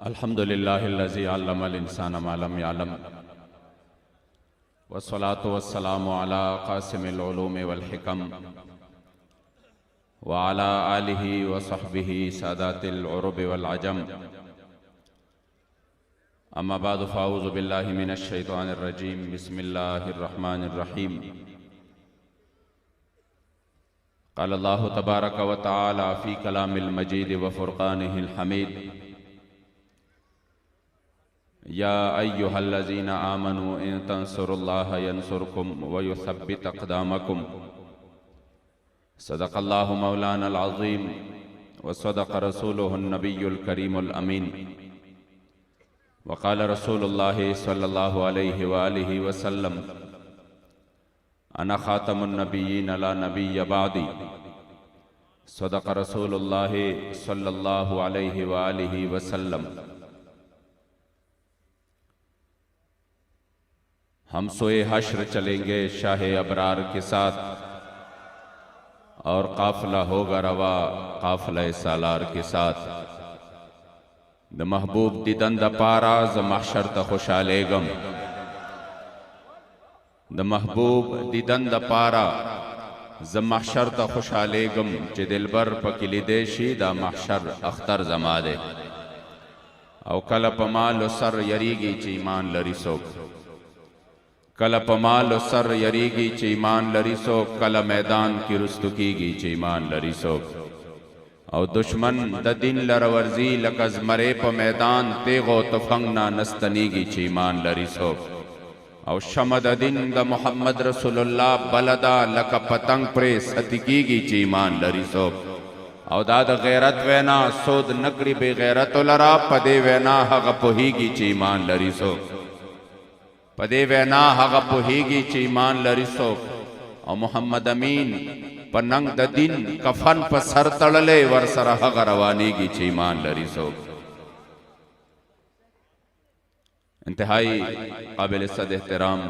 अल्हम्दुलिल्लाहिल्लज़ी अल्लमल इंसान मा लम यअलम वस्सलातु वस्सलामु अला क़ासिमिल उलूम वल हिकम व अला आलिहि व सहबिहि सादातिल उरुब वल अजम। अम्मा बअद फ़अऊज़ु बिल्लाहि मिनश शैतानिर रजीम। बिस्मिल्लाहिर रहमानिर रहीम। क़ाल अल्लाहु तबारक व तआला फ़ी कलामिल मजीद व फ़ुरक़ानिहिल हमीद। या अय्युहल्लज़ीना आमनू इन तंसुरुल्लाह यंसुरकुम व युसब्बित अक़दामकुम। सदक़ल्लाहु मौलानल अज़ीम व सदक़ रसूलुहुन नबियुल करीमुल अमीन। व क़ाल रसूलुल्लाहि सल्लल्लाहु अलैहि व आलिहि व सल्लम अना ख़ातमुन नबिय्यीन ला नबिय्य बअदी। सदक़ रसूलुल्लाहि सल्लल्लाहु अलैहि व आलिहि व सल्लम। हम सोए हश्र चलेंगे शाह अबरार के साथ और काफिला होगा रवा काफिला सालार के साथ। द महबूब दिदंद पारा ज महशर त खुशालेगम। द महबूब दिदंद पारा ज महशर त खुशालेगम। चे दिलबर पकिली देशी दा महशर अख्तर जमादे औ कल पमाल सर यरीगी चीमान लरिसो। कल पमाल सर यरीगी चीमान लरिसो। कल मैदान की रुस्तुकीगी चीमान लरिसो। और दुश्मन द दिन लरवर्जी लकज मरे प मैदान तेगो तफंगना नस्तनीगी चीमान लरिसो। और शमद दिन द मोहम्मद रसूलुल्लाह बलदा लक पतंग प्रे सतिकीगी चीमान लरिसो। और दाद गैरत वेना सोद नकरी बे गैरत लरा पदे वेना हग पोहीगी चीमान लरिसो। पदे वेना हग पोहीगी चीमान लरिसो। और मोहम्मद अमीन पनंग द दिन कफन प सर तड़ले वरसर हग रवानीगी चीमान लरिसो। इंतहाई काबिल सद एहतराम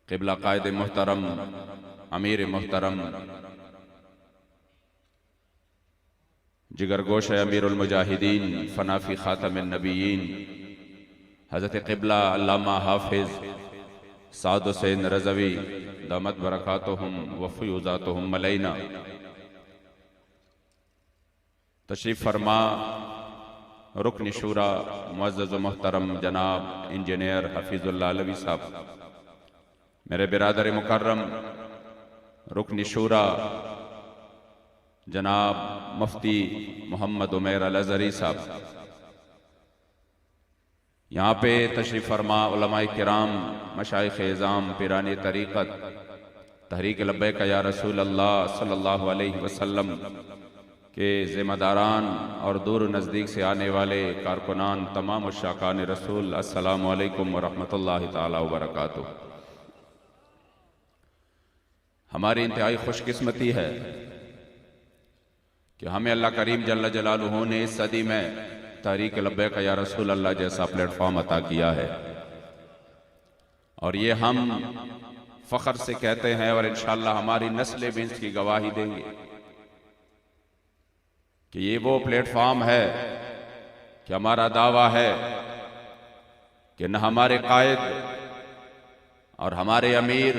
क़िबला कायद मुहतरम अमीर मुहतरम जिगरगोश अमीरुल मुजाहिदीन फनाफी ख़ातमिन नबिय्यीन हज़रत क़िबला अल्लामा हाफिज़ साद हुसैन रज़वी दामत बरकातुहुम व फ़ुयूज़ातुहुम अलैना तशरीफ़ फरमा रुकन शूरा मुअज़्ज़ज़ व मुहतरम जनाब इंजीनियर हफ़ीज़ुल्लाह अलवी साहब, मेरे बिरादर मुकर्रम रुकन शूरा जनाब मुफ्ती मोहम्मद उमैर अल-अज़हरी साहब, यहाँ पे तशरीफ़ फरमा उलमाए किराम मशाइख़ एज़ाम पीराने तरीक़त तहरीक लब्बैक या रसूल अल्लाह सल्लल्लाहु अलैहि वसल्लम के ज़िम्मेदारान और दूर नज़दीक से आने वाले कारकुनान तमाम शाकान रसूल, अस्सलामु अलैकुम व रहमतुल्लाहि ताला व बरकातुहू। हमारी इंतहाई खुशकिस्मती है कि हमें अल्लाह करीम जल्ल जलालुहू ने इस सदी में तहरीक लब्बैक या रसूल अल्लाह जैसा प्लेटफॉर्म अता किया है। और ये हम फ़ख्र से कहते हैं और इंशाअल्लाह हमारी नस्लें भी इसकी गवाही देंगे कि ये वो प्लेटफॉर्म है कि हमारा दावा है कि न हमारे कायद और हमारे अमीर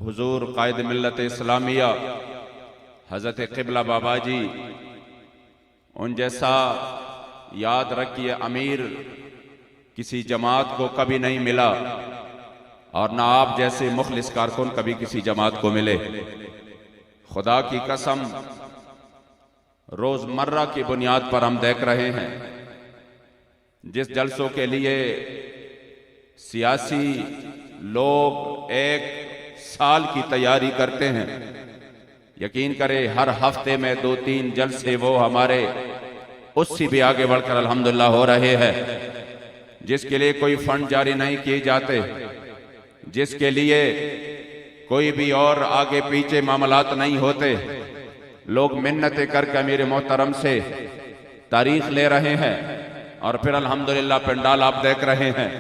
हुजूर कायद मिल्लत इस्लामिया हज़रत क़िबला बाबा जी उन जैसा याद रखिए अमीर किसी जमात को कभी नहीं मिला और ना आप जैसे मुखलिस कारकुन कभी किसी जमात को मिले। खुदा की कसम रोजमर्रा की बुनियाद पर हम देख रहे हैं जिस जलसों के लिए सियासी लोग एक साल की तैयारी करते हैं, यकीन करें हर हफ्ते में 2-3 जलसे वो हमारे उससे भी आगे बढ़कर अल्हम्दुलिल्लाह हो रहे हैं, जिसके लिए कोई फंड जारी नहीं किए जाते, जिसके लिए कोई भी और आगे पीछे मामलात नहीं होते। लोग मिन्नतें करके अमीर मोहतरम से तारीख ले रहे हैं और फिर अल्हम्दुलिल्लाह पंडाल आप देख रहे हैं।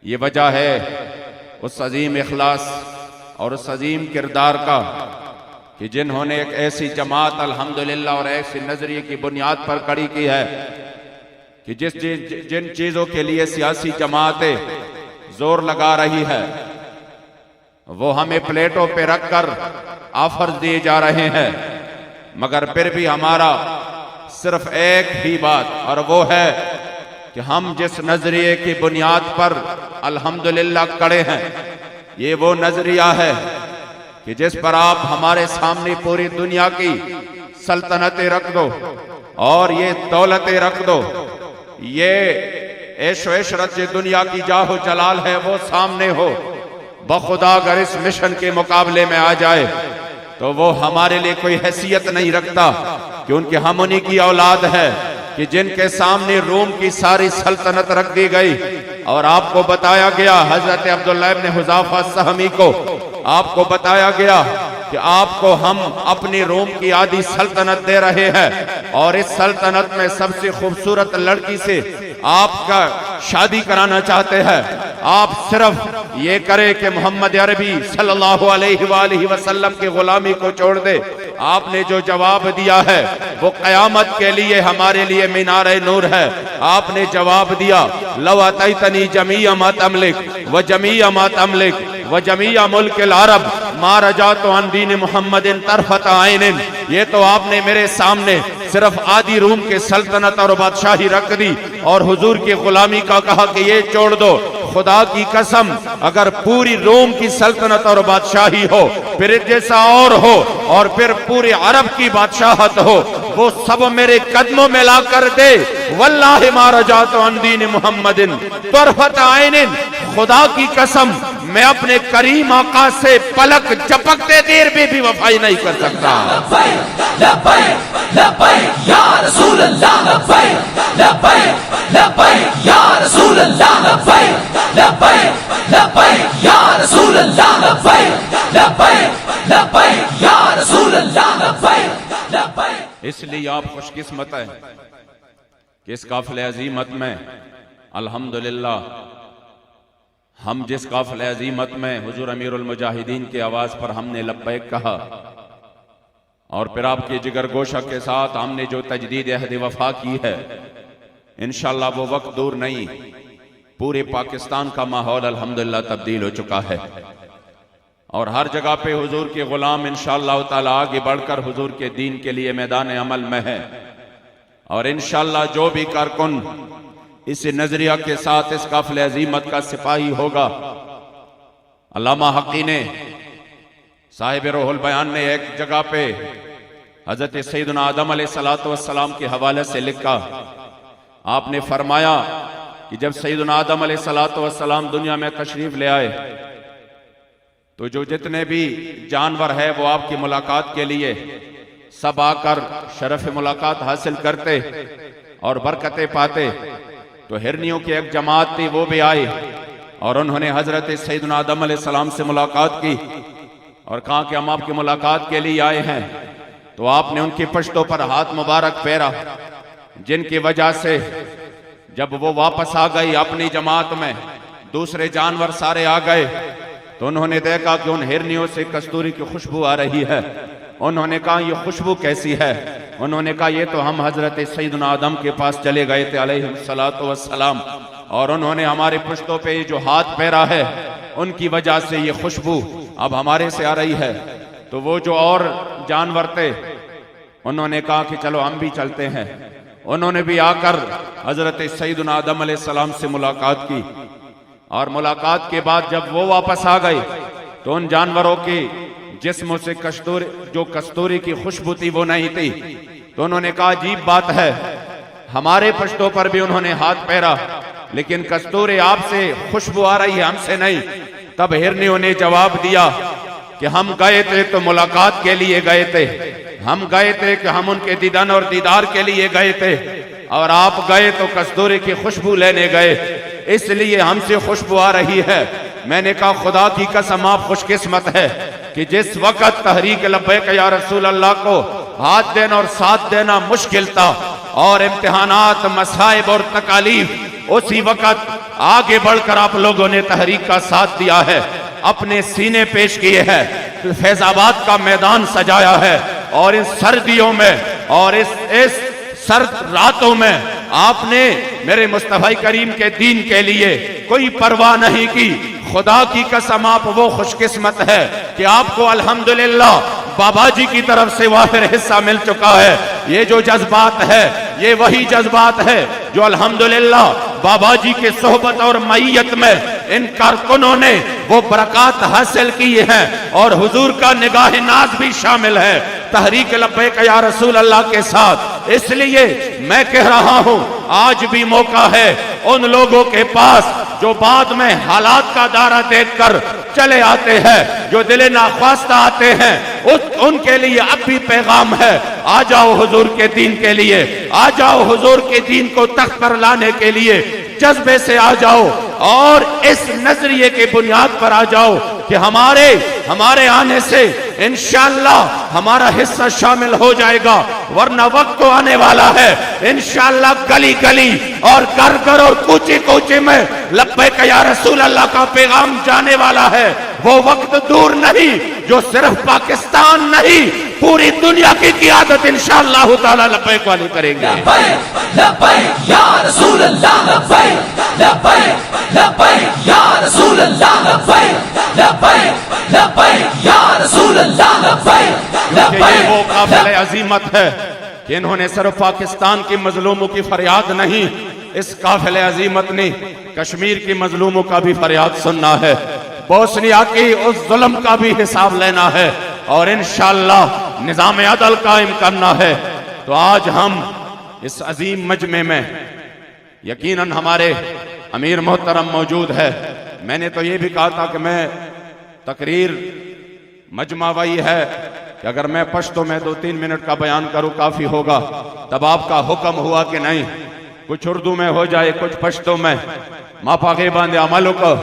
ये वजह है उस अजीम इखलास और उस अजीम किरदार का कि जिन्होंने एक ऐसी जमात अल्हम्दुलिल्लाह और ऐसे नजरिए की बुनियाद पर खड़ी की है कि जिन चीजों के लिए सियासी जमातें जोर लगा रही है वो हमें प्लेटों पे रखकर ऑफर दिए जा रहे हैं, मगर फिर भी हमारा सिर्फ एक ही बात, और वो है कि हम जिस नजरिए की बुनियाद पर अल्हम्दुलिल्लाह खड़े हैं, ये वो नजरिया है कि जिस पर आप हमारे सामने पूरी दुनिया की सल्तनतें रख दो और ये दौलतें रख दो, ये ऐशो इशरत जो दुनिया की जाहो जलाल है वो सामने हो, बखुदा अगर इस मिशन के मुकाबले में आ जाए तो वो हमारे लिए कोई हैसियत नहीं रखता, क्योंकि हम उन्हीं की औलाद है कि जिनके सामने रोम की सारी सल्तनत रख दी गई। और आपको बताया गया, हजरत अब्दुल्लाह इब्न हुज़ाफा सहमी को आपको बताया गया कि आपको हम अपनी रोम की आधी सल्तनत दे रहे हैं और इस सल्तनत में सबसे खूबसूरत लड़की से आपका शादी कराना चाहते हैं। आप सिर्फ ये करें कि मोहम्मद अरबी सल्लल्लाहु अलैहि वसल्लम की गुलामी को छोड़ दे। आपने जो जवाब दिया है वो क़यामत के लिए हमारे लिए मीनारे नूर है। आपने जवाब दिया, लव अतैतनी जमीअ मा तमलिक व जमीअ मा तमलिक व जमीअ मुल्किल अरब मा रजातु अन दीन मुहम्मदिन तरफत आइनिन। ये तो आपने मेरे सामने सिर्फ आधी रूम के सल्तनत और बादशाही रख दी और हुजूर की गुलामी का कहा कि ये छोड़ दो। खुदा की कसम, अगर पूरी रोम की सल्तनत और बादशाही हो, फिर जैसा और फिर पूरे अरब की बादशाहत हो, वो सब मेरे कदमों में ला कर दे। वल्लाहि मा रजातु अन दीन मुहम्मदिन तरफत आइनिन। खुदा की कसम, मैं अपने करीम आका से पलक झपकते देर में भी वफाई नहीं कर सकता। या रसूल अल्लाह, या रसूल अल्लाह, या रसूल अल्लाह, या रसूल अल्लाह। इसलिए आप खुशकिस्मत हैं कि इस काफिले अजीमत में अल्हम्दुलिल्लाह हम जिस काफिले अजीमत में हुजूर अमीरुल मुजाहिदीन की आवाज पर हमने लब्बैक कहा और फिर आपके जिगर गोशा के साथ हमने जो तजदीद अहद वफा की है, इंशाअल्लाह वो वक्त दूर नहीं, पूरे पाकिस्तान का माहौल अल्हम्दुलिल्लाह तब्दील हो चुका है और हर जगह पे हुजूर के गुलाम इंशाअल्लाह ताला आगे बढ़कर हुजूर के दीन के लिए मैदान अमल में है। और इंशाअल्लाह जो भी कारकुन इस नजरिया के साथ इस काफिले अजीमत का सिपाही होगा, अल्लामा हकी ने साहिब रूहुल बयान ने एक जगह पे हजरत सैयदना आदम अलैहिस्सलातु वस्सलाम के हवाले से लिखा, आपने फरमाया कि जब सैयदना आदम अलैहिस्सलातु वस्सलाम दुनिया में तशरीफ ले आए तो जो जितने भी जानवर है वो आपकी मुलाकात के लिए सब आकर शरफ मुलाकात हासिल करते और बरकतें पाते। तो हिरनियों की एक जमात थी, वो भी आई और उन्होंने हजरत सैयदना आदम अलैहिस्सलाम से मुलाकात की और कहा कि हम आपकी मुलाकात के लिए आए हैं। तो आपने उनकी पश्तों पर हाथ मुबारक फेरा, जिनकी वजह से जब वो वापस आ गई अपनी जमात में, दूसरे जानवर सारे आ गए तो उन्होंने देखा कि उन हिरनियों से कस्तूरी की खुशबू आ रही है। उन्होंने कहा ये खुशबू कैसी है? उन्होंने कहा ये तो हम हजरत सैयदना आदम के पास चले गए थे अलैहिस्सलातु वस्सलाम और उन्होंने हमारे पुश्तों पे जो हाथ फेरा है उनकी वजह से ये खुशबू अब हमारे से आ रही है। तो वो जो और जानवर थे उन्होंने कहा कि चलो हम भी चलते हैं। उन्होंने भी आकर हजरत सैयदना आदम अलैहिस्सलाम से मुलाकात की और मुलाकात के बाद जब वो वापस आ गए तो उन जानवरों की जिस्मों से कस्तूरी की खुशबू थी वो नहीं थी। तो उन्होंने कहा अजीब बात है, हमारे पश्तों पर भी उन्होंने हाथ फेरा लेकिन कस्तूरी आपसे खुशबू आ रही है, हमसे नहीं। तब हिरनियों ने जवाब दिया कि हम गए थे तो मुलाकात के लिए गए थे, हम गए थे कि हम उनके दीदान और दीदार के लिए गए थे और आप गए तो कस्तूरी की खुशबू लेने गए, इसलिए हमसे खुशबू आ रही है। मैंने कहा खुदा की कसम आप खुशकिस्मत है कि जिस वक्त तहरीक लब्बैक या रसूल अल्लाह को हाथ देना और साथ देना मुश्किल था और इम्तिहानात, मसाइब और तकालीफ, उसी वक्त आगे बढ़कर आप लोगों ने तहरीक का साथ दिया है, अपने सीने पेश किए हैं। फैजाबाद का मैदान सजाया है। और इन सर्दियों में और इस सर्द रातों में आपने मेरे मुस्तफा करीम के दीन के लिए कोई परवाह नहीं की। खुदा की कसम आप वो खुशकिस्मत है कि आपको अल्हम्दुलिल्लाह बाबा जी की तरफ से वाफिर हिस्सा मिल चुका है। ये जो जज्बात है ये वही जज्बात है जो अल्हम्दुलिल्लाह बाबा जी के सोहबत और मईयत में इन कारकुनों ने वो बरकत हासिल की है। और हुजूर का निगाह नाज भी शामिल है तहरीक लब्बैक या रसूल अल्लाह के साथ। इसलिए मैं कह रहा हूं आज भी मौका है उन लोगों के पास जो बाद में हालात का दायरा देखकर चले आते हैं, जो दिल नाख्वास्ता आते हैं, उनके लिए अब भी पैगाम है। आ जाओ हुजूर के दीन के लिए, आ जाओ हुजूर के दीन को तख्त पर लाने के लिए जज्बे से आ जाओ और इस नजरिए के बुनियाद पर आ जाओ कि हमारे आने से इंशाअल्लाह हमारा हिस्सा शामिल हो जाएगा। वरना वक्त तो आने वाला है इंशाअल्लाह गली गली और घर घर और कूचे कूचे में लब्बैक या रसूल अल्लाह का पैगाम जाने वाला है। वो वक्त दूर नहीं जो सिर्फ पाकिस्तान नहीं पूरी दुनिया की क़ियादत इंशाअल्लाह ताला लब्बैक वाले करेंगे। लब्बैक या रसूल अल्लाह, लब्बैक लब्बैक लब्बैक या रसूल अल्लाह, लब्बैक लब्बैक लब्बैक या रसूल अल्लाह, लब्बैक लब्बैक। ये वो काबिल अजीमत है कि इन्होंने सिर्फ पाकिस्तान के मजलूमों की फरियाद नहीं, इस काबिल अजीमत ने कश्मीर के मजलूमों का भी फरियाद सुनना है, बोस्निया की उस जुल्म का भी हिसाब लेना है और इंशाअल्लाह निजाम अदल कायम करना है। तो आज हम इस अजीम मजमे में यकीनन हमारे अमीर मोहतरम मौजूद है। मैंने तो ये भी कहा था कि मैं तकरीर मजमा वही है कि अगर मैं पश्तो में 2-3 मिनट का बयान करूं काफी होगा। तब आपका हुक्म हुआ कि नहीं, कुछ उर्दू में हो जाए कुछ पश्तो में। मापागे बांधे अमलों को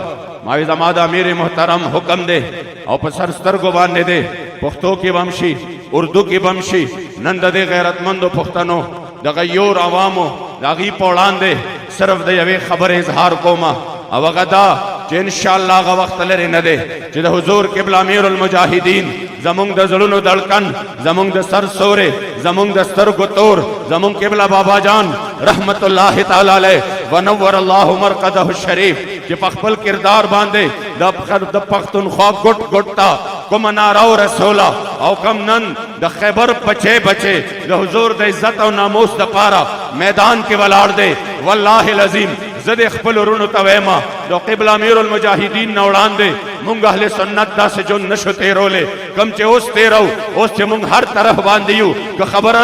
मावी जमादा अमीर मोहतरम हुक्म दे और पसर स्तर को बांधे दे पुख्तों की वंशी उर्दू की वंशी नंद दे गैरतमंदो पुख्तनो दगयोर अवामो दागी पौड़ान दे सिर्फ दे अवे खबर इजहार कोमा अवगदा इंशाअल्लाह का वक्त ले न दे जिद हुजूर किबला अमीरुल मुजाहिदीन जमुंग द जुलून दड़कन जमुंग द सर सोरे जमुंग द सर गुतोर जमुंग किबला बाबा जान रहमतुल्लाह तआला अलैह व नव्वर अल्लाहु मरकदहु शरीफ के पखपल किरदार बांधे द पख्तूनख्वा गुट गुटता को मनाराओ रसूला औ कम नन द खैबर बचे बचे द हुजूर द इज्जत और नामूस द पारा मैदान के वलाड़ दे वल्लाहिल अजीम जद खपल रुन तवेमा दो क़िबला अमीरुल मुजाहिदीन नौड़ान दे मुंग अहले सुन्नत दा से जो नशो तेरोले कम चे ओस तेरो ओस चे मुंग हर तरफ बांधियो क खबर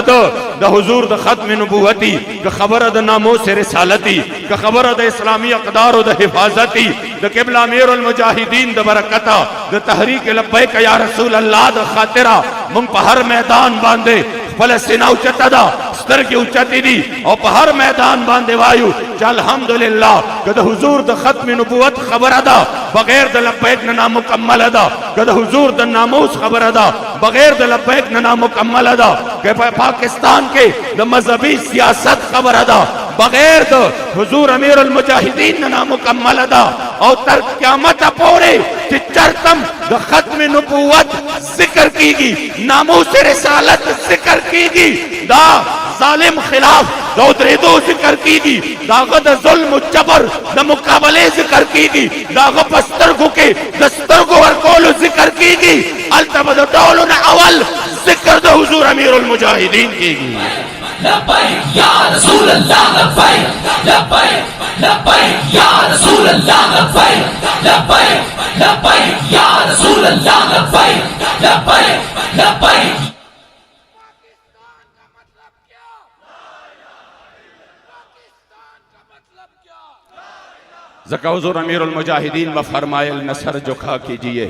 द हुजूर द खत्म नबुवती क खबर द नामूस रिसालती क खबर द इस्लामी अक़दार द हिफाजती द क़िबला अमीरुल मुजाहिदीन द बरकता द तहरीक लब्बैक या रसूल अल्लाह द खातिरा मुंग पहर मैदान बांधे फलस्तीना उच्चता स्तर की उच्चती दी और पहर मैदान बांधे वायु चल अल्हम्दुलिल्लाह कद हुजूर द खत्म नबुवत खबर अदा बगैर द लब्बैक ना मुकम्मल अदा कद हुजूर द नामूस खबर अदा बगैर द लब्बैक ना मुकम्मल अदा के पाकिस्तान के द मजहबी सियासत खबर अदा बगैर द हुजूर अमीरुल मुजाहिदीन ना मुकम्मल अदा और तर क़यामत पोरे चरतम द खत्म नबुवत जिक्र कीगी नामूस रिसालत जिक्र कीगी दा जालिम खिलाफ दो जिक्र कीगी दागद जुल्म जबर द मुकाबले जिक्र कीगी दाग पस्तर के दस्तर को और कोल जिक्र कीगी अल्तबद दौलन अवल जिक्र द हुजूर अमीरुल मुजाहिदीन कीगी। लब्बैक या रसूल अल्लाह, लब्बैक लब्बैक लब्बैक या रसूल अल्लाह, लब्बैक लब्बैक लब्बैक या रसूल अल्लाह, लब्बैक लब्बैक लब्बैक। ज़का हुज़ूर अमीरुल मुजाहिदीन व फरमायल नसर झुका कीजिए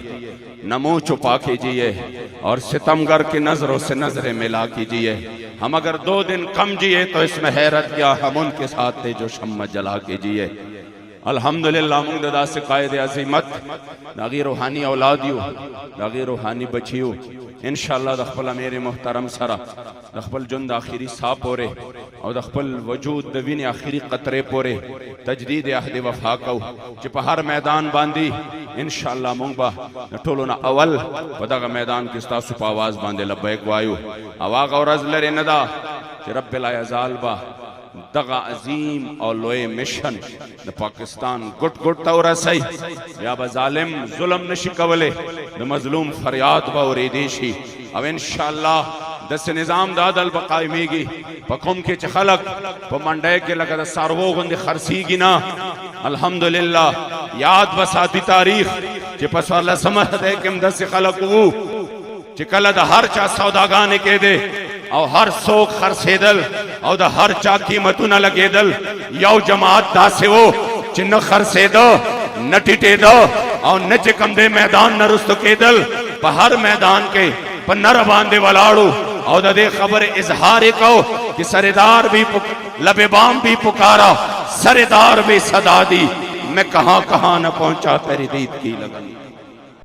न मुँह छुपा कीजिए और सितमगर की नजरों से नजरें मिला कीजिए। हम अगर 2 दिन कम जिए तो इसमें हैरत क्या, हम उनके साथ थे जो शम्मा जला कीजिए। अल्हम्दुलिल्लाह मुंगदा से कायदे अजीमत दागी रूहानी औलादियो दागी रूहानी बचियो इंशाअल्लाह दखपल मेरे मोहतरम सरा दखपल जुंद आखिरी सा पोरे और दखपल वजूद दवीन आखिरी कतरे पोरे तजदीद अहद वफा कौ चिपहर मैदान बांधी इंशाअल्लाह मोंग बा टोलो ना अवल पदगा मैदान के स्तासु पे आवाज बांधे लब्बैक वायु अवाग और अजलर नदा कि रब्बिल आज़ाल बा दगा अजीम और लोए मिशन द पाकिस्तान गुट गुट तौरा सही या बजालिम जुल्म नशी कवले द मजलूम फरियाद बा और देशी अब इंशाअल्लाह दस निजाम दादल बकायमेगी पकुम के चखलक प मंडे के लगा सारवो गंदे खरसीगी ना अल्हम्दुलिल्लाह याद बसाती तारीख के पसवाला समझ दे कि दस खलक वो चिकल द हर चा सौदागाने के दे और हर सोख खरसेदल और द हर चा कीमतु न लगेदल यौ जमात दासे वो चिन्ह खरसे दो न टिटे दो और न चिकम दे मैदान न रुस्त केदल प हर मैदान के प नर बांधे वलाड़ू और दे खबर इजहार कहो कि सरेदार भी लबेबाम भी पुकारा सरेदार भी सदा दी मैं कहां कहां न पहुंचा तेरी दीद की लगन।